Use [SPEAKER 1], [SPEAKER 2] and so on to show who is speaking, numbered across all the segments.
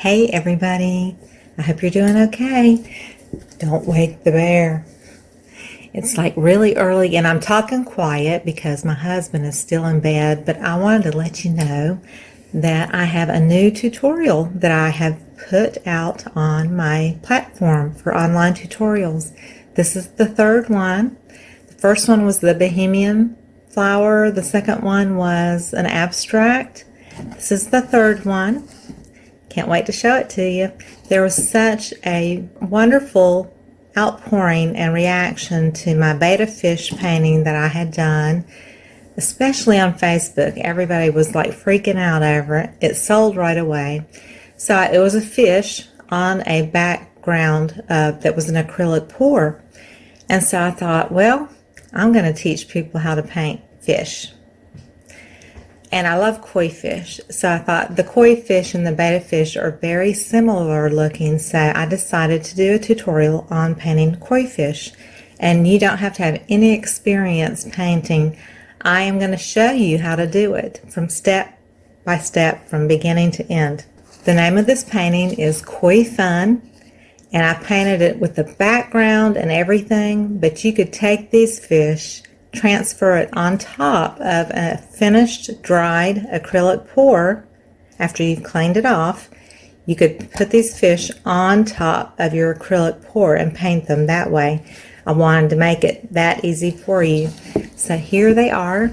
[SPEAKER 1] Hey everybody, I hope you're doing okay. Don't wake the bear. It's like really early and I'm talking quiet because my husband is still in bed, but I wanted to let you know that I have a new tutorial that I have put out on my platform for online tutorials. This is the third one. The first one was the Bohemian flower. The second one was an abstract. This is the third one. Can't wait to show it to you. There was such a wonderful outpouring and reaction to my betta fish painting that I had done, especially on Facebook. Everybody was like freaking out over it. It sold right away. So it was a fish on a background that was an acrylic pour. And so I thought, well, I'm going to teach people how to paint fish. And I love koi fish, so I thought the koi fish and the betta fish are very similar looking, so I decided to do a tutorial on painting koi fish. And you don't have to have any experience painting. I am going to show you how to do it from step by step, from beginning to end. The name of this painting is Koi Fun, and I painted it with the background and everything, but you could take these fish, transfer it on top of a finished dried acrylic pour after you've cleaned it off. You could put these fish on top of your acrylic pour and paint them that way. I wanted to make it that easy for you. So here they are.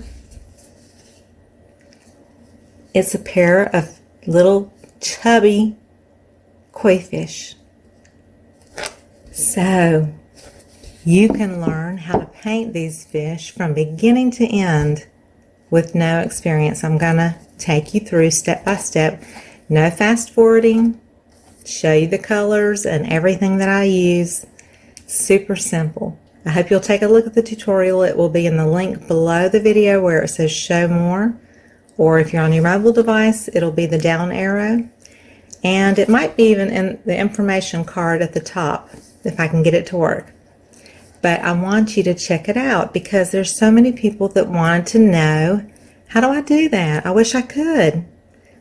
[SPEAKER 1] It's a pair of little chubby koi fish. So you can learn how to paint these fish from beginning to end with no experience. I'm going to take you through step by step. No fast forwarding. Show you the colors and everything that I use. Super simple. I hope you'll take a look at the tutorial. It will be in the link below the video where it says show more. Or if you're on your mobile device, it'll be the down arrow. And it might be even in the information card at the top if I can get it to work. But I want you to check it out because there's so many people that wanted to know, how do I do that? I wish I could.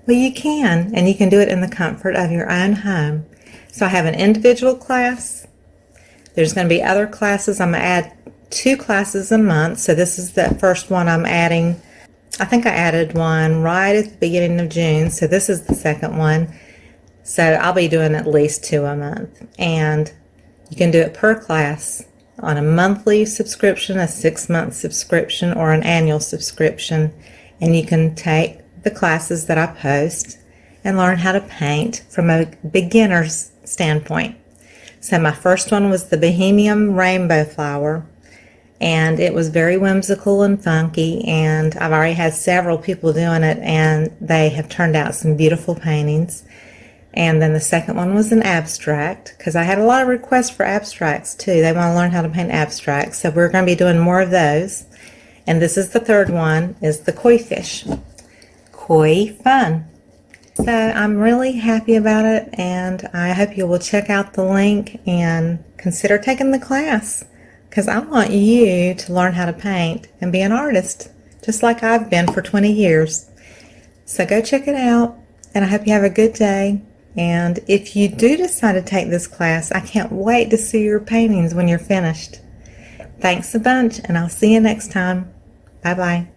[SPEAKER 1] Well, you can, and you can do it in the comfort of your own home. So I have an individual class. There's going to be other classes. I'm going to add 2 classes a month. So this is the first one I'm adding. I think I added one right at the beginning of June. So this is the second one. So I'll be doing at least 2 a month. And you can do it per class, on a monthly subscription, a 6-month subscription, or an annual subscription. And you can take the classes that I post and learn how to paint from a beginner's standpoint. So my first one was the Bohemian rainbow flower, and it was very whimsical and funky, and I've already had several people doing it, and they have turned out some beautiful paintings. And then the second one was an abstract, because I had a lot of requests for abstracts too. They want to learn how to paint abstracts, so we're going to be doing more of those. And this is the third one, is the koi fish. Koi Fun. So I'm really happy about it, and I hope you will check out the link and consider taking the class, because I want you to learn how to paint and be an artist, just like I've been for 20 years. So go check it out, and I hope you have a good day. And if you do decide to take this class, I can't wait to see your paintings when you're finished. Thanks a bunch, and I'll see you next time. Bye-bye.